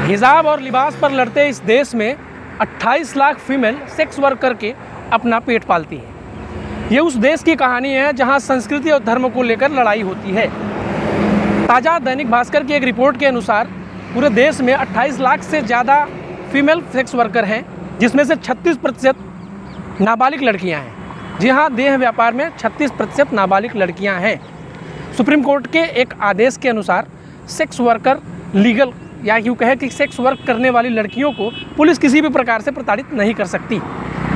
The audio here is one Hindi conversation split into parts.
हिजाब और लिबास पर लड़ते इस देश में 28 लाख फीमेल सेक्स वर्क करके अपना पेट पालती हैं। ये उस देश की कहानी है जहां संस्कृति और धर्म को लेकर लड़ाई होती है। ताज़ा दैनिक भास्कर की एक रिपोर्ट के अनुसार पूरे देश में 28 लाख से ज़्यादा फीमेल सेक्स वर्कर हैं, जिसमें से 36% नाबालिग लड़कियां हैं। जी हाँ, देह व्यापार में 36% नाबालिग लड़कियां हैं। सुप्रीम कोर्ट के एक आदेश के अनुसार सेक्स वर्कर लीगल या यूँ कहे कि सेक्स वर्क करने वाली लड़कियों को पुलिस किसी भी प्रकार से प्रताड़ित नहीं कर सकती,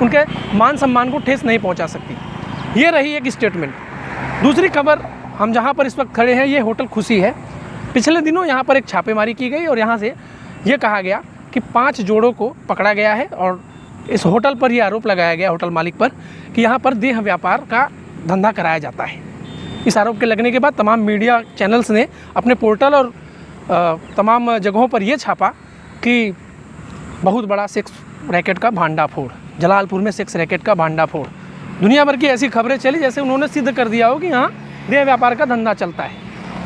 उनके मान सम्मान को ठेस नहीं पहुंचा सकती। ये रही एक स्टेटमेंट। दूसरी खबर, हम जहां पर इस वक्त खड़े हैं ये होटल खुशी है। पिछले दिनों यहां पर एक छापेमारी की गई और यहां से ये कहा गया कि 5 जोड़ों को पकड़ा गया है और इस होटल पर यह आरोप लगाया गया होटल मालिक पर कि यहाँ पर देह व्यापार का धंधा कराया जाता है। इस आरोप के लगने के बाद तमाम मीडिया चैनल्स ने अपने पोर्टल और तमाम जगहों पर यह छापा कि बहुत बड़ा सेक्स रैकेट का भांडाफोड़, जलालपुर में सेक्स रैकेट का भांडाफोड़। दुनिया भर की ऐसी खबरें चली जैसे उन्होंने सिद्ध कर दिया हो कि यहाँ देह व्यापार का धंधा चलता है।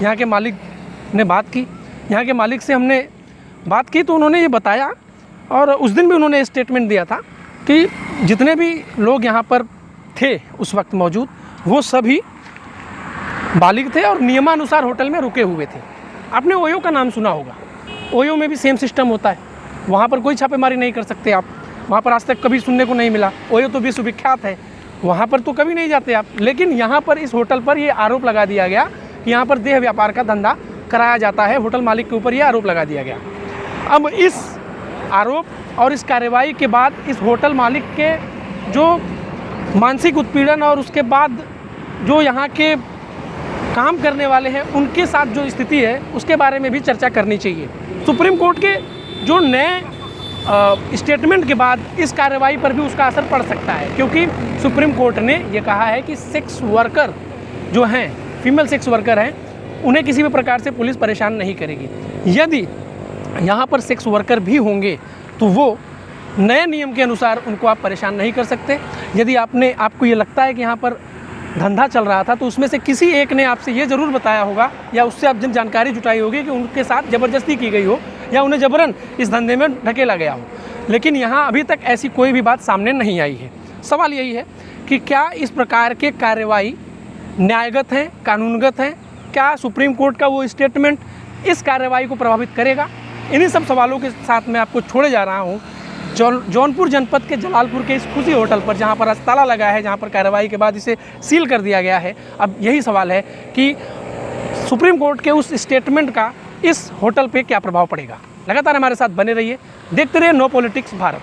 यहाँ के मालिक ने बात की, यहाँ के मालिक से हमने बात की तो उन्होंने ये बताया और उस दिन भी उन्होंने स्टेटमेंट दिया था कि जितने भी लोग यहाँ पर थे उस वक्त मौजूद, वो सभी बालिग थे और नियमानुसार होटल में रुके हुए थे। आपने ओयो का नाम सुना होगा, ओयो में भी सेम सिस्टम होता है। वहाँ पर कोई छापेमारी नहीं कर सकते आप, वहाँ पर आज तक कभी सुनने को नहीं मिला। ओयो तो विश्वविख्यात है, वहाँ पर तो कभी नहीं जाते आप। लेकिन यहाँ पर इस होटल पर ये आरोप लगा दिया गया कि यहाँ पर देह व्यापार का धंधा कराया जाता है। होटल मालिक के ऊपर ये आरोप लगा दिया गया। अब इस आरोप और इस कार्रवाई के बाद इस होटल मालिक के जो मानसिक उत्पीड़न और उसके बाद जो यहाँ के काम करने वाले हैं उनके साथ जो स्थिति है उसके बारे में भी चर्चा करनी चाहिए। सुप्रीम कोर्ट के जो नए स्टेटमेंट के बाद इस कार्रवाई पर भी उसका असर पड़ सकता है, क्योंकि सुप्रीम कोर्ट ने ये कहा है कि सेक्स वर्कर जो हैं, फीमेल सेक्स वर्कर हैं, उन्हें किसी भी प्रकार से पुलिस परेशान नहीं करेगी। यदि यहाँ पर सेक्स वर्कर भी होंगे तो वो नए नियम के अनुसार उनको आप परेशान नहीं कर सकते। यदि आपको ये लगता है कि यहाँ पर धंधा चल रहा था तो उसमें से किसी एक ने आपसे ये ज़रूर बताया होगा या उससे आप जिन जानकारी जुटाई होगी कि उनके साथ ज़बरदस्ती की गई हो या उन्हें ज़बरन इस धंधे में ढकेला गया हो। लेकिन यहाँ अभी तक ऐसी कोई भी बात सामने नहीं आई है। सवाल यही है कि क्या इस प्रकार के कार्रवाई न्यायगत हैं, कानूनगत हैं? क्या सुप्रीम कोर्ट का वो स्टेटमेंट इस कार्रवाई को प्रभावित करेगा? इन्हीं सब सवालों के साथ मैं आपको छोड़े जा रहा हूँ जौनपुर जनपद के जलालपुर के इस खुशी होटल पर, जहाँ पर आज ताला लगा है, जहाँ पर कार्रवाई के बाद इसे सील कर दिया गया है। अब यही सवाल है कि सुप्रीम कोर्ट के उस स्टेटमेंट का इस होटल पे क्या प्रभाव पड़ेगा। लगातार हमारे साथ बने रहिए, देखते रहिए नो पॉलिटिक्स भारत।